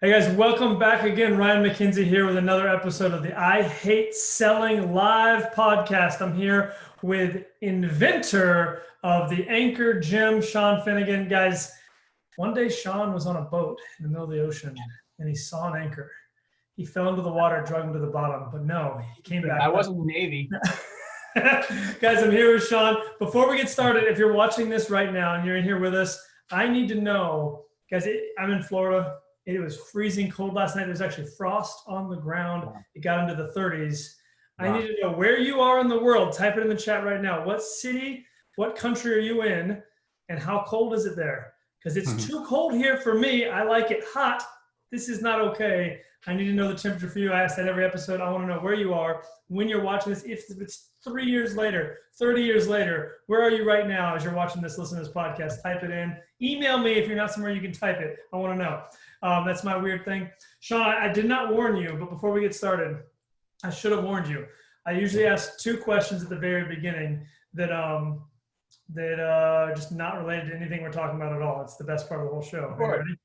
Hey guys, welcome back again. Ryan McKenzie here with another episode of the I Hate Selling Live podcast. I'm here with inventor of the Anchor Gym, Shawn Finnegan. Guys, one day Shawn was on a boat in the middle of the ocean and he saw an anchor. He fell into the water, drug him to the bottom, but no, he came back I up. wasn't in the Navy. Guys, I'm here with Shawn. Before we get started, if you're watching this right now and you're in here with us, I need to know, guys, I'm in Florida. It was freezing cold last night. There was actually frost on the ground. It got into the 30s. I need to know where you are in the world. Type it in the chat right now. What city, what country are you in, and how cold is it there? Because it's too cold here for me. I like it hot. This is not okay. I need to know the temperature for you. I ask that every episode. I want to know where you are, when you're watching this. If it's 3 years later, 30 years later, where are you right now as you're watching this, listening to this podcast? Type it in. Email me if you're not somewhere you can type it. I want to know. That's my weird thing. Shawn, I did not warn you, but before we get started, I should have warned you. I usually ask two questions at the very beginning that are just not related to anything we're talking about at all. It's the best part of the whole show. Are you ready?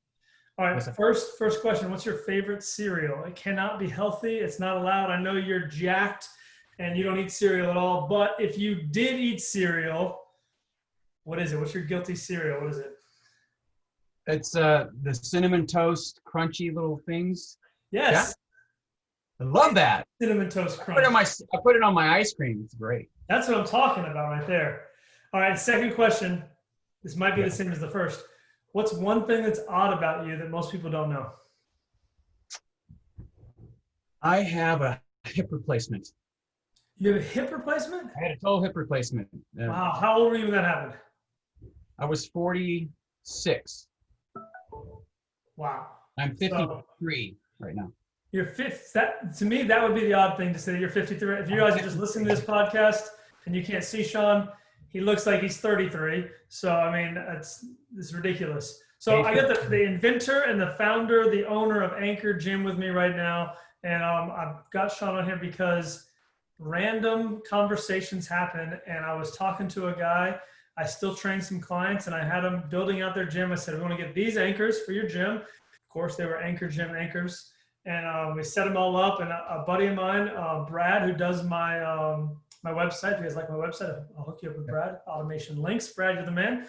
All right, first question. What's your favorite cereal? It cannot be healthy. It's not allowed. I know you're jacked and you don't eat cereal at all, but if you did eat cereal, what is it? What's your guilty cereal? What is it? It's the cinnamon toast, crunchy little things. Yes. Yeah? I love that. Cinnamon toast crunch. I put it on my ice cream. It's great. That's what I'm talking about right there. All right, second question. This might be the same as the first. What's one thing that's odd about you that most people don't know? I have a hip replacement. You have a hip replacement? I had a total hip replacement. Wow. How old were you when that happened? I was 46. Wow. I'm 53 right now. You're 50. To me, that would be the odd thing to say that you're 53. If you guys are just listening to this podcast and you can't see Shawn, he looks like he's 33. So, I mean, it's ridiculous. So I got the inventor and the founder, the owner of Anchor Gym with me right now. And I've got Shawn on here because random conversations happen. And I was talking to a guy. I still train some clients and I had them building out their gym. I said, we want to get these anchors for your gym. Of course, they were Anchor Gym anchors. And we set them all up. And a buddy of mine, Brad, who does my website, if you guys like my website, I'll hook you up with Brad. Automation Links. Brad, you're the man.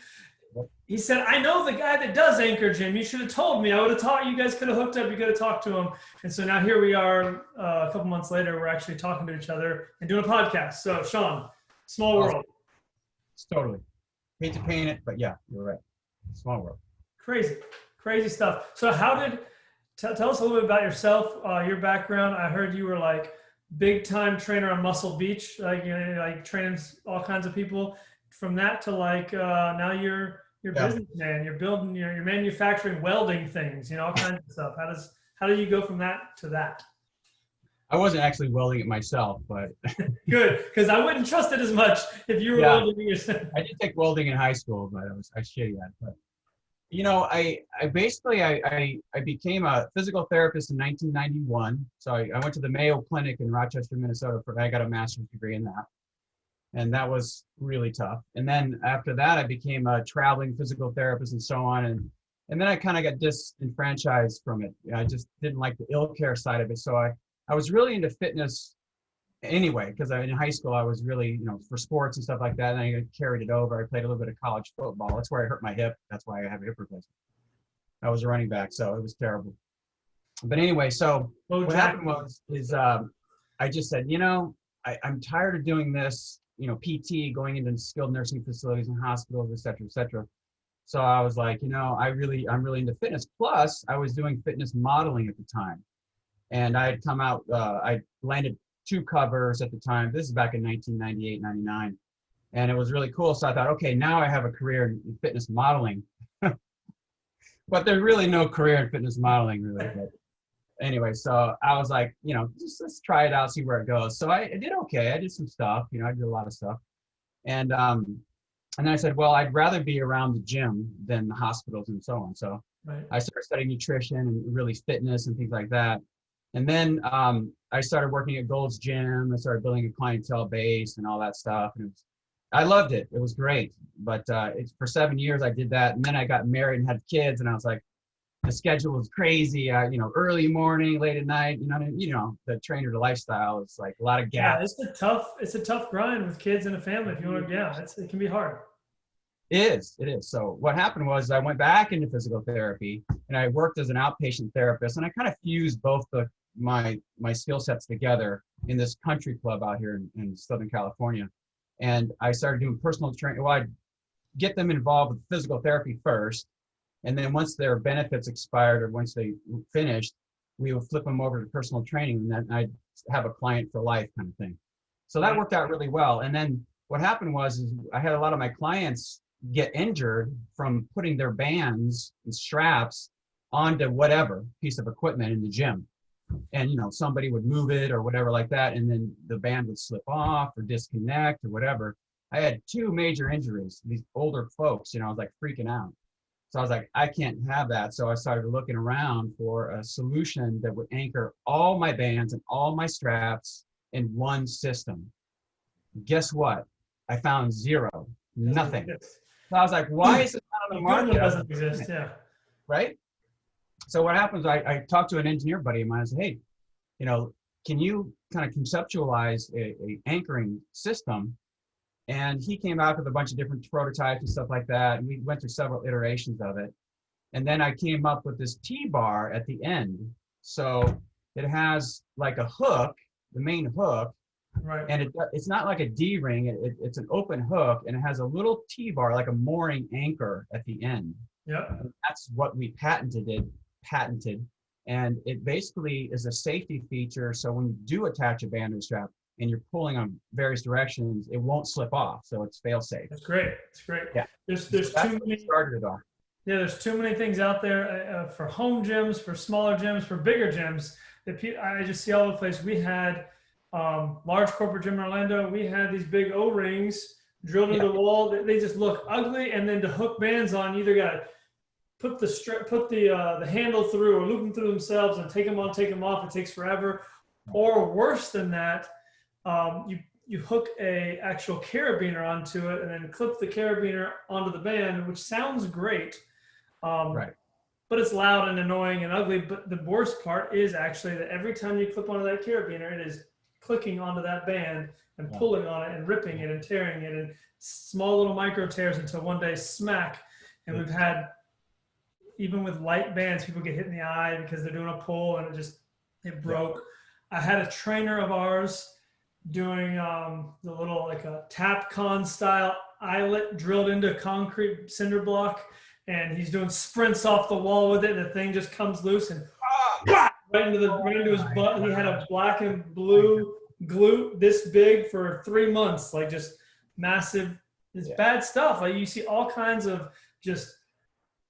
He said, I know the guy that does Anchor Gym. You should have told me. I would have taught you. Guys could have hooked up. You could have talked to him. And so now here we are a couple months later. We're actually talking to each other and doing a podcast. So Shawn, small world. Totally. Hate to paint it, but yeah, you're right. Small world. Crazy stuff. So tell us a little bit about yourself, your background. I heard you were like big time trainer on Muscle Beach, like, you know, like training all kinds of people. From that to like now you're businessman. You're building, you're manufacturing welding things, you know, all kinds of stuff. How do you go from that to that? I wasn't actually welding it myself, but good, because I wouldn't trust it as much if you were welding it yourself. I did take welding in high school, but I was shitty at it. But you know, I became a physical therapist in 1991. So I went to the Mayo Clinic in Rochester, Minnesota. I got a master's degree in that, and that was really tough. And then after that, I became a traveling physical therapist and so on. And then I kind of got disenfranchised from it. I just didn't like the ill care side of it. So I was really into fitness anyway, because in high school I was really, you know, for sports and stuff like that. And I carried it over. I played a little bit of college football. That's where I hurt my hip. That's why I have a hip replacement. I was a running back, so it was terrible. But anyway, so what happened is I just said, you know, I'm tired of doing this, you know, PT, going into skilled nursing facilities and hospitals, et cetera, et cetera. So I was like, you know, I'm really into fitness. Plus, I was doing fitness modeling at the time. And I had come out, I landed 2 covers at the time. This is back in 1998, 99. And it was really cool. So I thought, okay, now I have a career in fitness modeling. But there's really no career in fitness modeling, really. But anyway, so I was like, you know, just let's try it out, see where it goes. So I did okay. I did some stuff, you know, I did a lot of stuff. And then I said, well, I'd rather be around the gym than the hospitals and so on. So I started studying nutrition and really fitness and things like that. And then I started working at Gold's Gym. I started building a clientele base and all that stuff. And I loved it. It was great. But for 7 years I did that. And then I got married and had kids. And I was like, the schedule is crazy, early morning, late at night, the trainer to lifestyle, it's like a lot of Yeah, gaps. it's a tough grind with kids and a family. If you want to, yeah, it can be hard. It is. So what happened was I went back into physical therapy and I worked as an outpatient therapist, and I kind of fused both my skill sets together in this country club out here in Southern California. And I started doing personal training. Well, I'd get them involved with physical therapy first. And then once their benefits expired or once they finished, we would flip them over to personal training, and then I'd have a client for life kind of thing. So that worked out really well. And then what happened was I had a lot of my clients get injured from putting their bands and straps onto whatever piece of equipment in the gym. And somebody would move it or whatever like that, and then the band would slip off or disconnect or whatever. I had 2 major injuries. These older folks, I was like freaking out. So I was like, I can't have that. So I started looking around for a solution that would anchor all my bands and all my straps in one system. Guess what? I found zero, nothing. So I was like, why is it not on the market? It doesn't exist, yeah. Right? So what happens, I talked to an engineer buddy of mine. I said, hey, can you kind of conceptualize a anchoring system? And he came out with a bunch of different prototypes and stuff like that. And we went through several iterations of it. And then I came up with this T-bar at the end. So it has like a hook, the main hook. Right. And it's not like a D-ring. It's an open hook, and it has a little T-bar, like a mooring anchor at the end. Yep. And that's what we patented. And it basically is a safety feature. So when you do attach a band or strap, and you're pulling on various directions, it won't slip off. So it's fail safe. That's great. It's great. Yeah. There's too many. Started it all. Yeah, there's too many things out there for home gyms, for smaller gyms, for bigger gyms. I just see all over the place. We had large corporate gym in Orlando. We had these big O-rings drilled into the wall. They just look ugly. And then to hook bands on, you either got to put the handle through or loop them through themselves and take them on, take them off. It takes forever. Or worse than that, you hook a actual carabiner onto it and then clip the carabiner onto the band, which sounds great. Right. But it's loud and annoying and ugly. But the worst part is actually that every time you clip onto that carabiner, it is clicking onto that band and pulling on it and ripping it and tearing it and small little micro tears until one day smack. And we've had, even with light bands, people get hit in the eye because they're doing a pull and it broke. I had a trainer of ours doing the little, like a Tapcon style eyelet drilled into concrete cinder block, and he's doing sprints off the wall with it, and the thing just comes loose and right into his butt. He had a black and blue glute this big for 3 months, like just massive. It's bad stuff. Like you see all kinds of just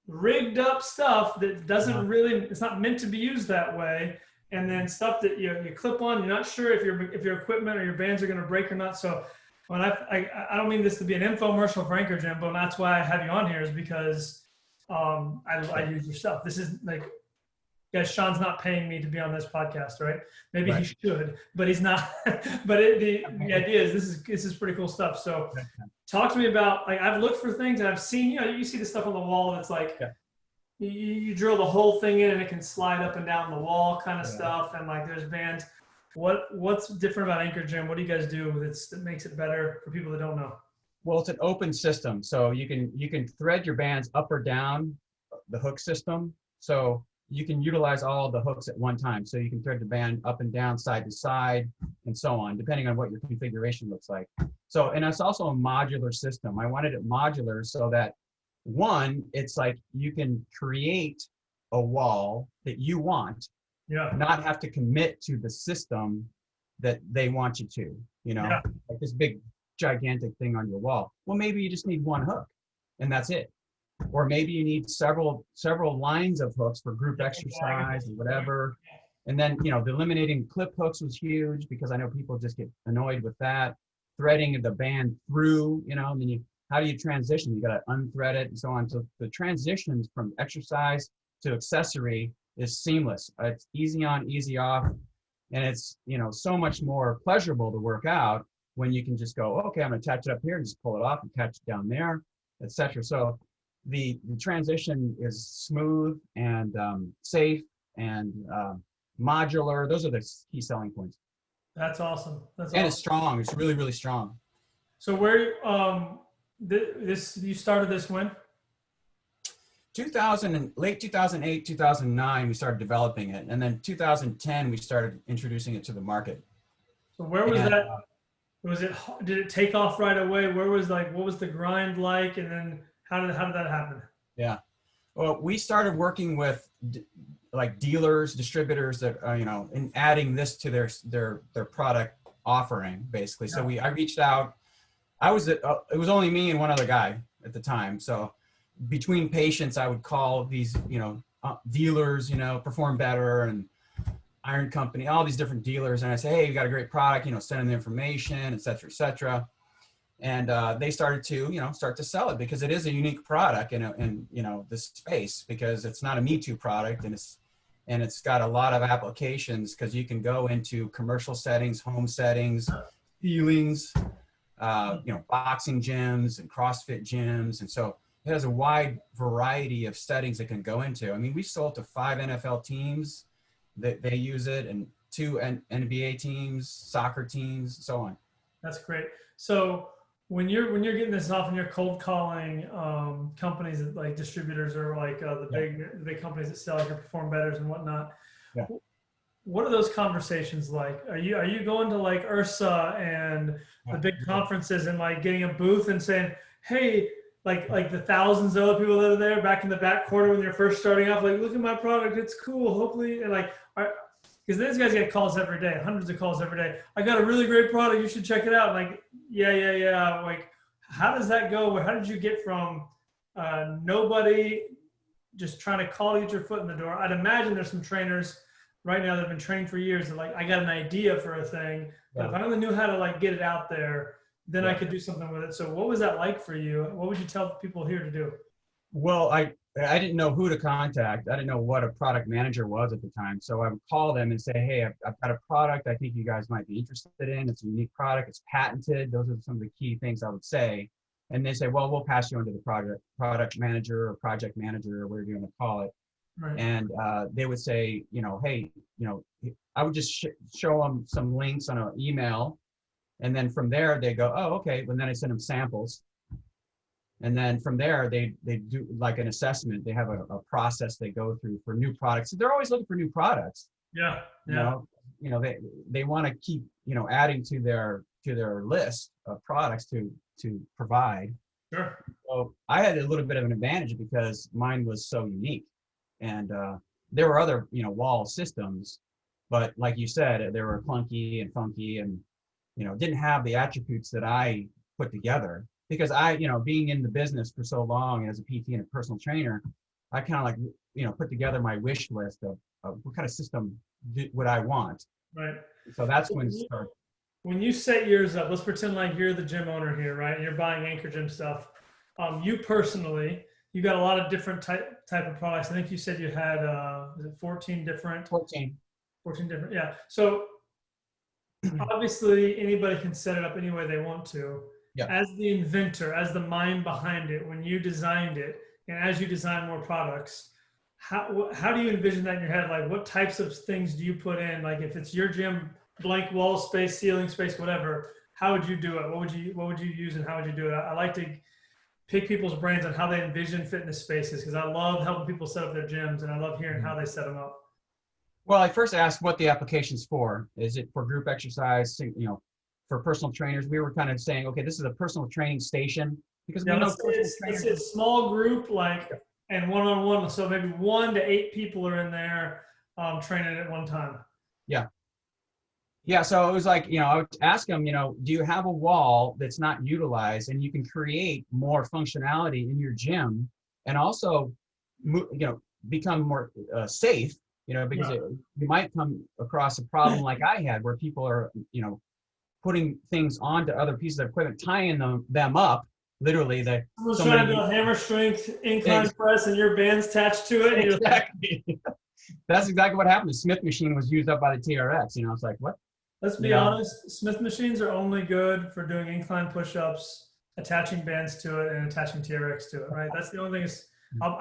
rigged up stuff that doesn't really, it's not meant to be used that way. And then stuff that you clip on, you're not sure if your equipment or your bands are going to break or not. So when I don't mean this to be an infomercial for Anchor Gym, but that's why I have you on here, is because I use your stuff. This is like, guys, Shawn's not paying me to be on this podcast, right? Maybe he should, but he's not. But the idea is this is pretty cool stuff. So talk to me about, like, I've looked for things and I've seen, you see the stuff on the wall that's like, you drill the whole thing in and it can slide up and down the wall kind of stuff. And like there's bands. What's different about Anchor Gym? What do you guys do that makes it better for people that don't know? Well, it's an open system. So you can thread your bands up or down the hook system. So you can utilize all the hooks at one time. So you can thread the band up and down, side to side, and so on, depending on what your configuration looks like. So, and it's also a modular system. I wanted it modular so that, one, it's like you can create a wall that you want, not have to commit to the system that they want you to, like this big gigantic thing on your wall. Well, maybe you just need one hook and that's it. Or maybe you need several lines of hooks for group exercise or whatever. And then, the eliminating clip hooks was huge because I know people just get annoyed with that. Threading the band through, and then how do you transition? You got to unthread it and so on. So the transitions from exercise to accessory is seamless. It's easy on, easy off. And it's, so much more pleasurable to work out when you can just go, okay, I'm going to attach it up here and just pull it off and catch it down there, etc. So the transition is smooth and safe and modular. Those are the key selling points. That's awesome. That's And awesome. it's strong. It's really, really strong. So where this you started this when? 2000 and late 2008, 2009, we started developing it, and then 2010 we started introducing it to the market. So where was And, that? Was it? Did it take off right away? Where was like what was the grind like, and then how did that happen? Yeah. Well, we started working with like dealers, distributors that and adding this to their product offering, basically. So I reached out. It was only me and one other guy at the time. So between patients, I would call these dealers, Perform Better and Iron Company, all these different dealers, and I say, hey, you got a great product, send them the information, et cetera, et cetera. And they started to, start to sell it because it is a unique product in this space, because it's not a Me Too product, and it's got a lot of applications because you can go into commercial settings, home settings, healings, boxing gyms and CrossFit gyms. And so it has a wide variety of settings it can go into. I mean, we sold to 5 NFL teams that they use it, and 2 NBA teams, soccer teams, and so on. That's great. So when you're getting this off and you're cold calling companies like distributors or like the big companies that sell like your Perform Betters and whatnot, what are those conversations like? Are you going to like Ursa and the big conferences and like getting a booth and saying, hey, like the thousands of other people that are there back in the back corner when you're first starting off, like, look at my product, it's cool, hopefully, and like, because these guys get calls every day, hundreds of calls every day. I got a really great product, you should check it out. Like, yeah. Like, how does that go? How did you get from nobody just trying to call to get your foot in the door? I'd imagine there's some trainers right now that have been training for years that like, I got an idea for a thing, but if I only knew how to like get it out there, then I could do something with it. So what was that like for you? What would you tell people here to do? Well, I didn't know who to contact. I didn't know what a product manager was at the time. So I would call them and say, hey, I've got a product I think you guys might be interested in. It's a unique product. It's patented. Those are some of the key things I would say. And they say, well, we'll pass you on to the product manager or project manager or whatever you want to call it. Right. And they would say, hey, I would just show them some links on an email. And then from there, they go, oh, okay. And then I send them samples. And then from there, they do like an assessment. They have a process they go through for new products. So they're always looking for new products. Yeah. They want to keep, adding to their list of products to provide. Sure. So I had a little bit of an advantage because mine was so unique. And there were other, wall systems, but like you said, they were clunky and funky and, didn't have the attributes that I put together. Because I, being in the business for so long as a PT and a personal trainer, I kind of like, put together my wish list of what kind of system would I want. Right. So that's when it started. When you set yours up, let's pretend like you're the gym owner here, right? And you're buying Anchor Gym stuff. You personally, you got a lot of different type of products. I think you said you had, was it 14 different? 14 different, yeah. So obviously anybody can set it up any way they want to. Yeah. As the inventor, as the mind behind it, when you designed it, and as you design more products, how do you envision that in your head? Like, what types of things do you put in? Like, if it's your gym, blank wall space, ceiling space, whatever, how would you do it? What would you use and how would you do it? I like to pick people's brains on how they envision fitness spaces because I love helping people set up their gyms and I love hearing how they set them up. Well, I first asked what the application's for. Is it for group exercise? For personal trainers, we were kind of saying, okay, this is a personal training station because we know it's a small group, and one-on-one. So maybe 1 to 8 people are in there training at one time. Yeah. So it was like, I would ask them, do you have a wall that's not utilized and you can create more functionality in your gym and also, become more safe, because you might come across a problem like I had where people are, putting things onto other pieces of equipment, tying them up, literally. Someone's trying to do a hammer strength incline press and your band's attached to it. And exactly. That's exactly what happened. The Smith machine was used up by the TRX. It's like, what? Let's be honest. Smith machines are only good for doing incline push-ups attaching bands to it and attaching TRX to it, right? That's the only thing is,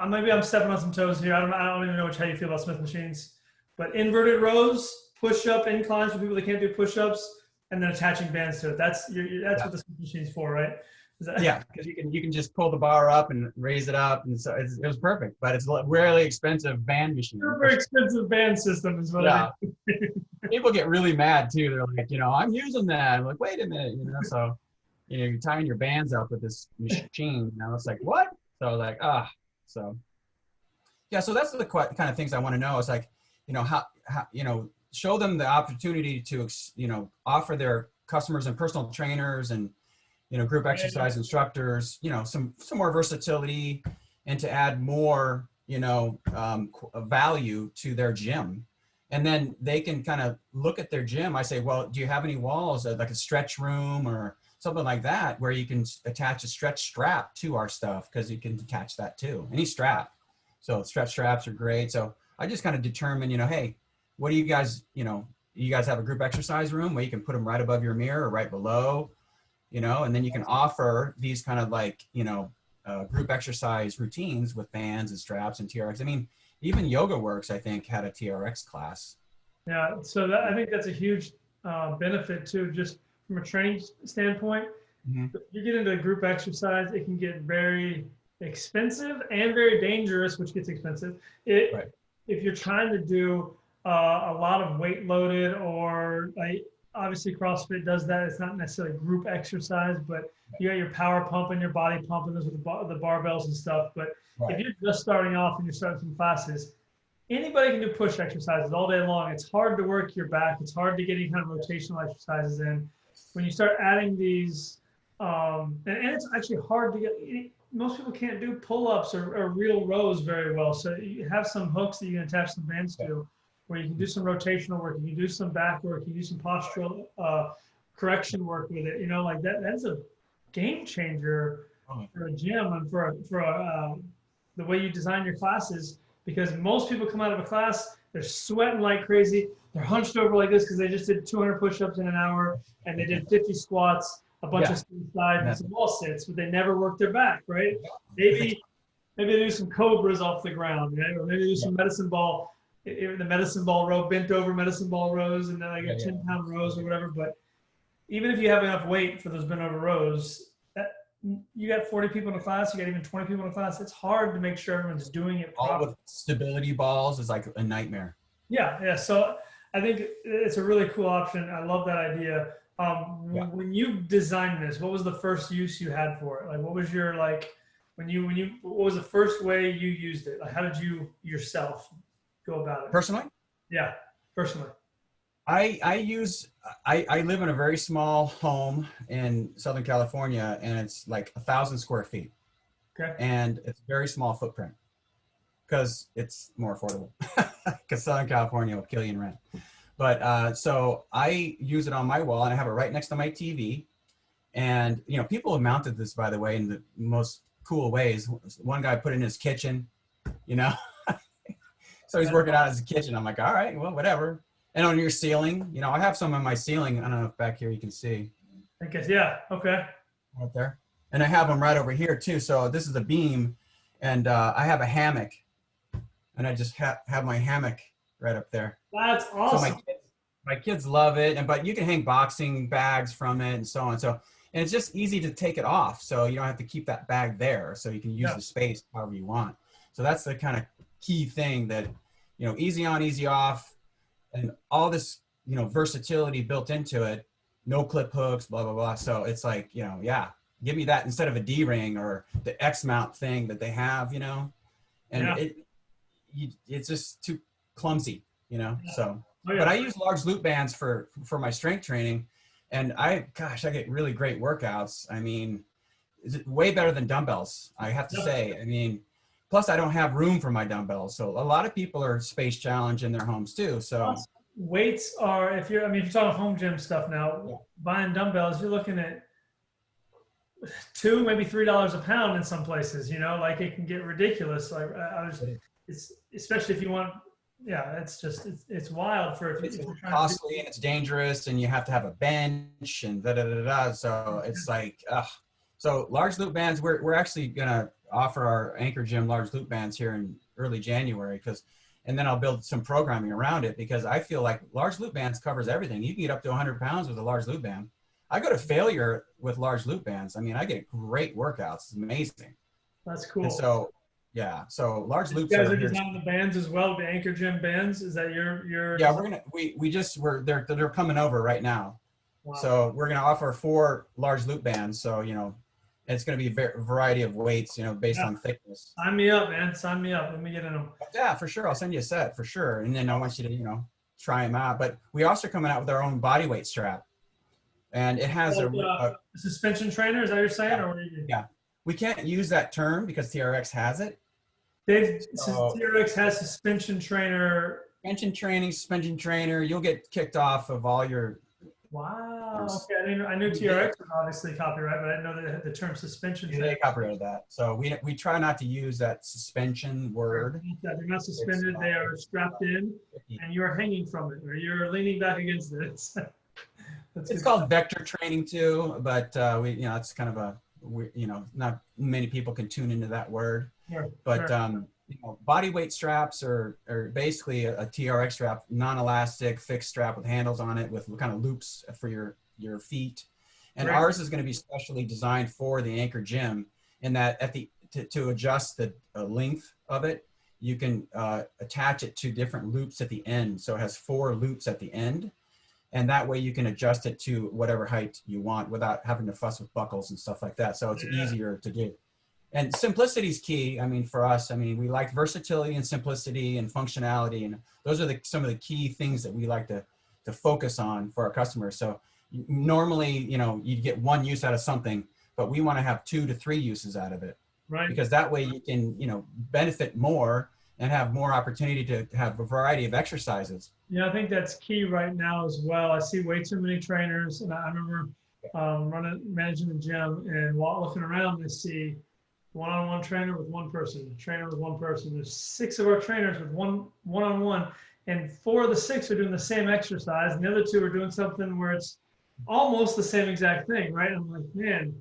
maybe I'm stepping on some toes here. I don't even know how you feel about Smith machines, but inverted rows, push-up inclines for people that can't do push-ups, and then attaching bands to it. That's what the Smith machine's for, right? Yeah, because you can just pull the bar up and raise it up, and so it was perfect. But it's a really expensive band machine. Super expensive band system is what it is. People get really mad too. They're like, I'm using that. I'm like, wait a minute, So, you're tying your bands up with this machine. It's like, what? So I was like, so yeah. So that's the kind of things I want to know. It's like, how show them the opportunity to offer their customers and personal trainers and group exercise instructors, some more versatility, and to add more, value to their gym. And then they can kind of look at their gym. I say, well, do you have any walls, like a stretch room or something like that, where you can attach a stretch strap to our stuff? Because you can attach that too, any strap. So stretch straps are great. So I just kind of determine, hey, what do you guys, you guys have a group exercise room where you can put them right above your mirror or right below, and then you can offer these kind of like, group exercise routines with bands and straps and TRX. I mean, even Yoga Works, I think, had a TRX class. Yeah, so I think that's a huge benefit too, just from a training standpoint. Mm-hmm. You get into a group exercise, it can get very expensive and very dangerous, which gets expensive. Right. If you're trying to do a lot of weight loaded, or like, obviously CrossFit does that. It's not necessarily group exercise, but you got your power pump and your body pump and those with the barbells and stuff. But if you're just starting off and you're starting some classes, anybody can do push exercises all day long. It's hard to work your back. It's hard to get any kind of rotational exercises in. When you start adding these, and it's actually hard to get, most people can't do pull-ups or real rows very well. So you have some hooks that you can attach some bands to, where you can do some rotational work, you can do some back work, you can do some postural correction work with it. Like that's a game changer for a gym and for the way you design your classes, because most people come out of a class, they're sweating like crazy. They're hunched over like this because they just did 200 push-ups in an hour and they did 50 squats, a bunch of side and some wall sits, but they never worked their back, right? Maybe they do some cobras off the ground, right? Or maybe do some medicine ball, the medicine ball row, bent over medicine ball rows, and then like 10-pound rows or whatever. But even if you have enough weight for those bent over rows, you got 40 people in a class, you got even 20 people in a class. It's hard to make sure everyone's doing it properly. All with stability balls is like a nightmare. Yeah. So I think it's a really cool option. I love that idea. When you designed this, what was the first use you had for it? Like, what was your, like, what was the first way you used it? Like, how did you yourself go about it? Personally? Yeah, personally. I live in a very small home in Southern California, and it's like 1,000 square feet. Okay. And it's a very small footprint because it's more affordable, because Southern California will kill you in rent. But so I use it on my wall, and I have it right next to my TV. And, people have mounted this, by the way, in the most cool ways. One guy put it in his kitchen, so he's working out in his kitchen. I'm like, all right, well, whatever. And on your ceiling, I have some on my ceiling. I don't know if back here you can see. I guess, yeah, okay. Right there. And I have them right over here too. So this is a beam, and I have a hammock, and I just have my hammock right up there. That's awesome. So my kids love it, but you can hang boxing bags from it and so on. So, and it's just easy to take it off, so you don't have to keep that bag there. So you can use the space however you want. So that's the kind of key thing that, easy on, easy off, and all this, versatility built into it. No clip hooks, blah blah blah. So it's like, give me that instead of a D-ring or the X mount thing that they have, and it's just too clumsy, So, but I use large loop bands for my strength training, and I get really great workouts. I mean, it's way better than dumbbells, I have to say. I mean, plus I don't have room for my dumbbells, so a lot of people are space challenged in their homes too. So weights are, if you're talking home gym stuff now, buying dumbbells, you're looking at $2, maybe $3 a pound in some places. Like it can get ridiculous. Like it's especially if you want. Yeah, it's wild for if it's costly and it's dangerous, and you have to have a bench and da da da da. So it's like, So large loop bands, we're actually gonna offer our Anchor Gym large loop bands here in early January, and then I'll build some programming around it, because I feel like large loop bands covers everything. You can get up to 100 pounds with a large loop band. I go to failure with large loop bands. I mean, I get great workouts. It's amazing. That's cool. And so, yeah, so large loops you guys are are here. designing the bands as well, the Anchor Gym bands. Is that your? Yeah, they're coming over right now. Wow. So we're gonna offer 4 large loop bands. So it's gonna be a variety of weights, based on thickness. Sign me up, man. Sign me up. Let me get in them. Yeah, for sure. I'll send you a set for sure, and then I want you to try them out. But we also coming out with our own body weight strap, and it has a suspension trainer. Is that what you're saying, or what are you? Yeah, we can't use that term because TRX has it. TRX has suspension trainer. Suspension trainer. You'll get kicked off of all your. Wow. Okay. I knew TRX was obviously copyright, but I didn't know that it had the term suspension. Yeah, they copyrighted that. So we try not to use that suspension word. Yeah, they're not suspended. They are strapped in, and you are hanging from it, or you're leaning back against it. It's called vector training too, but it's kind of not many people can tune into that word. Sure, but sure. Body weight straps are basically a TRX strap, non-elastic, fixed strap with handles on it with kind of loops for your feet. And ours is going to be specially designed for the Anchor Gym, in that to adjust the length of it, you can attach it to different loops at the end. So it has 4 loops at the end. And that way you can adjust it to whatever height you want without having to fuss with buckles and stuff like that. So it's easier to do. And simplicity is key. I mean, for us, we like versatility and simplicity and functionality. And those are some of the key things that we like to focus on for our customers. So normally, you get 1 use out of something, but we want to have 2 to 3 uses out of it. Right. Because that way you can, benefit more and have more opportunity to have a variety of exercises. Yeah, I think that's key right now as well. I see way too many trainers, and I remember managing the gym, and while looking around, I see one-on-one trainer with 1 person, trainer with 1 person. There's 6 of our trainers with one-on-one, and 4 of the 6 are doing the same exercise, and the other 2 are doing something where it's almost the same exact thing, right? I'm like, man,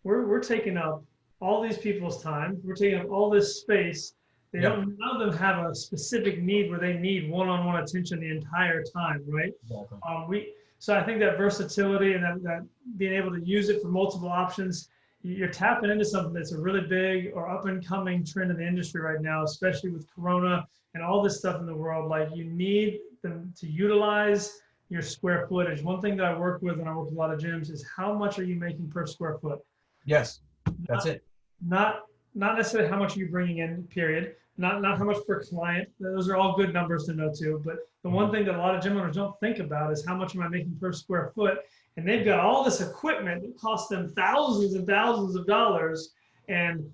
we're taking up all these people's time. We're taking up all this space. None of them have a specific need where they need one-on-one attention the entire time, right? Exactly. So I think that versatility and that being able to use it for multiple options, you're tapping into something that's a really big or up and coming trend in the industry right now, especially with Corona and all this stuff in the world. Like, you need them to utilize your square footage. One thing that I work with, and I work with a lot of gyms, is how much are you making per square foot? Yes, that's it. Not necessarily how much are you bringing in, period. Not how much per client. Those are all good numbers to know too. But the one thing that a lot of gym owners don't think about is how much am I making per square foot? And they've got all this equipment that costs them thousands and thousands of dollars, and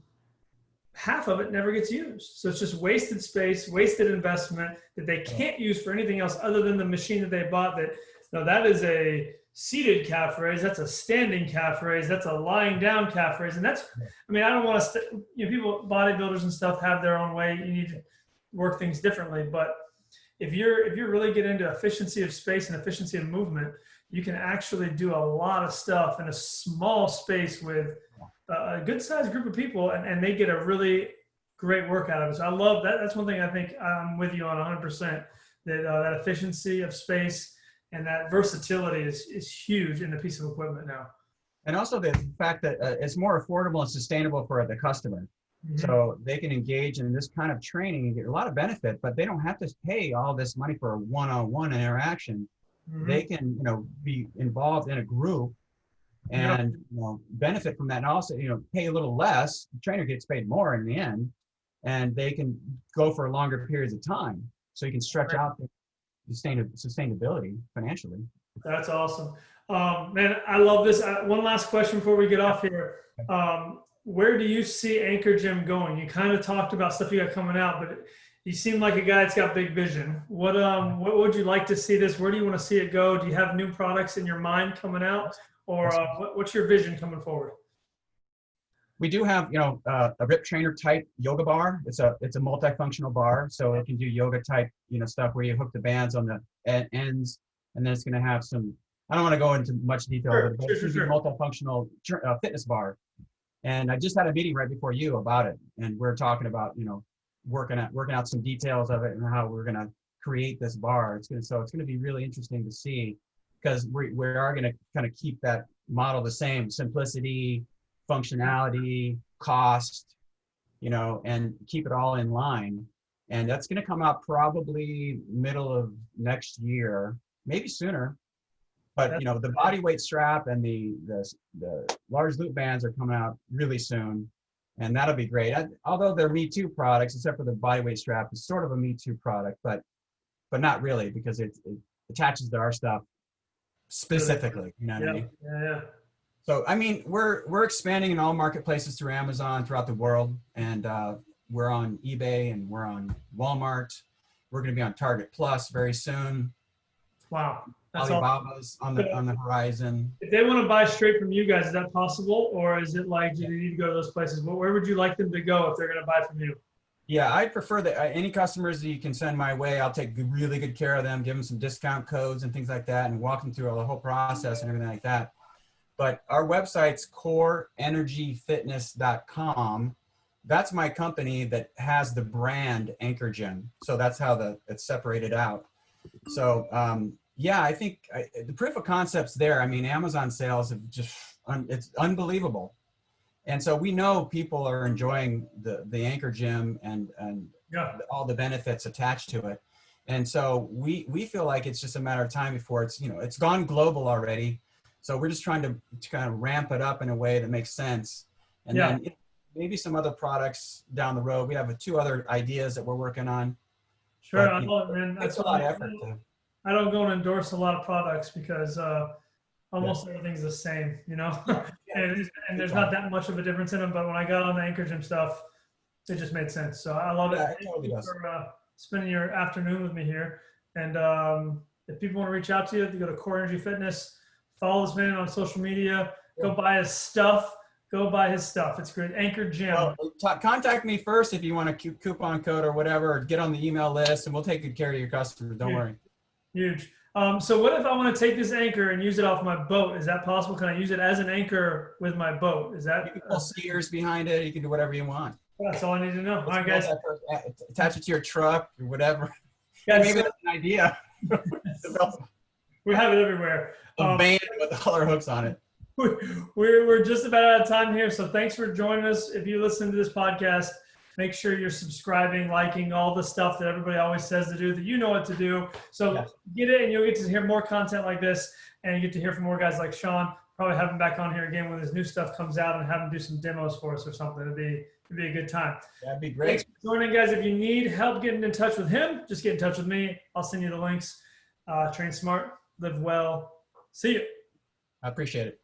half of it never gets used. So it's just wasted space, wasted investment that they can't use for anything else other than the machine that they bought. That is a seated calf raise, that's a standing calf raise, that's a lying down calf raise. And that's, I don't want to, people, bodybuilders and stuff have their own way. You need to work things differently. But if you're really getting into efficiency of space and efficiency of movement, you can actually do a lot of stuff in a small space with a good sized group of people, and they get a really great workout out of it. So I love that. That's one thing I think I'm with you on 100%, that efficiency of space and that versatility is huge in a piece of equipment now. And also the fact that it's more affordable and sustainable for the customer. Mm-hmm. So they can engage in this kind of training and get a lot of benefit, but they don't have to pay all this money for a one-on-one interaction. Mm-hmm. They can, be involved in a group and benefit from that, and also pay a little less. The trainer gets paid more in the end, and they can go for longer periods of time, so you can stretch out the sustainability financially. That's awesome. Man, I love this. One last question before we get off here. Where do you see Anchor Gym going? You kind of talked about stuff you got coming out, but you seem like a guy that's got big vision. What would you like to see this? Where do you want to see it go? Do you have new products in your mind coming out, or what's your vision coming forward? We do have, a rip trainer type yoga bar. It's a multifunctional bar, so it can do yoga type, stuff where you hook the bands on the ends, and then it's going to have some. I don't want to go into much detail, but it's a multifunctional fitness bar And I just had a meeting right before you about it, and we're talking about, you know, working out some details of it and how we're going to create this bar. So it's going to be really interesting to see, because we are going to kind of keep that model the same: simplicity, functionality, cost, you know, and keep it all in line. And that's going to come out probably middle of next year, maybe sooner. But you know, the body weight strap and the large loop bands are coming out really soon, and that'll be great. Although they're Me Too products, except for the body weight strap, it's sort of a Me Too product, but not really, because it attaches to our stuff specifically. You know what I mean? Yeah. So I mean, we're expanding in all marketplaces through Amazon throughout the world, and we're on eBay and we're on Walmart. We're going to be on Target Plus very soon. Wow. That's Alibaba's on the horizon. If they want to buy straight from you guys, is that possible? Or is it like, do they need to go to those places? Where would you like them to go if they're going to buy from you? Yeah, I'd prefer that any customers that you can send my way, I'll take really good care of them, give them some discount codes and things like that, and walk them through the whole process and everything like that. But our website's coreenergyfitness.com. That's my company that has the brand Anchor Gym. So that's how it's separated out. So, yeah, I think the proof of concept's there. I mean, Amazon sales have just, it's unbelievable. And so we know people are enjoying the Anchor Gym and all the benefits attached to it. And so we feel like it's just a matter of time before it's, you know, it's gone global already. So we're just trying to kind of ramp it up in a way that makes sense. And then maybe some other products down the road. We have 2 other ideas that we're working on. Sure. But, it's a lot of effort. I don't go and endorse a lot of products because almost everything's the same, you know, and there's not that much of a difference in them. But when I got on the Anchor Gym stuff, it just made sense. So I love it. It totally does. For spending your afternoon with me here. And if people want to reach out to you, they go to Core Energy Fitness, follow this man on social media, go buy his stuff. Go buy his stuff. It's great. Anchor Gym. Well, contact me first if you want a coupon code or whatever, or get on the email list, and we'll take good care of your customers. Don't worry. Huge. So what if I want to take this anchor and use it off my boat? Is that possible? Can I use it as an anchor with my boat? Is that? You can pull skiers behind it. You can do whatever you want. That's all I need to know. All right, guys. Attach it to your truck or whatever. Yeah, maybe that's an idea. We have it everywhere. A band with all our hooks on it. We're just about out of time here, so thanks for joining us. If you listen to this podcast, make sure you're subscribing, liking, all the stuff that everybody always says to do, that you know what to do. So get it, and you'll get to hear more content like this, and you get to hear from more guys like Shawn. Probably have him back on here again when his new stuff comes out, and have him do some demos for us or something. It'd be a good time. That'd be great. Thanks for joining, guys. If you need help getting in touch with him, just get in touch with me. I'll send you the links. Train smart, live well. See you. I appreciate it.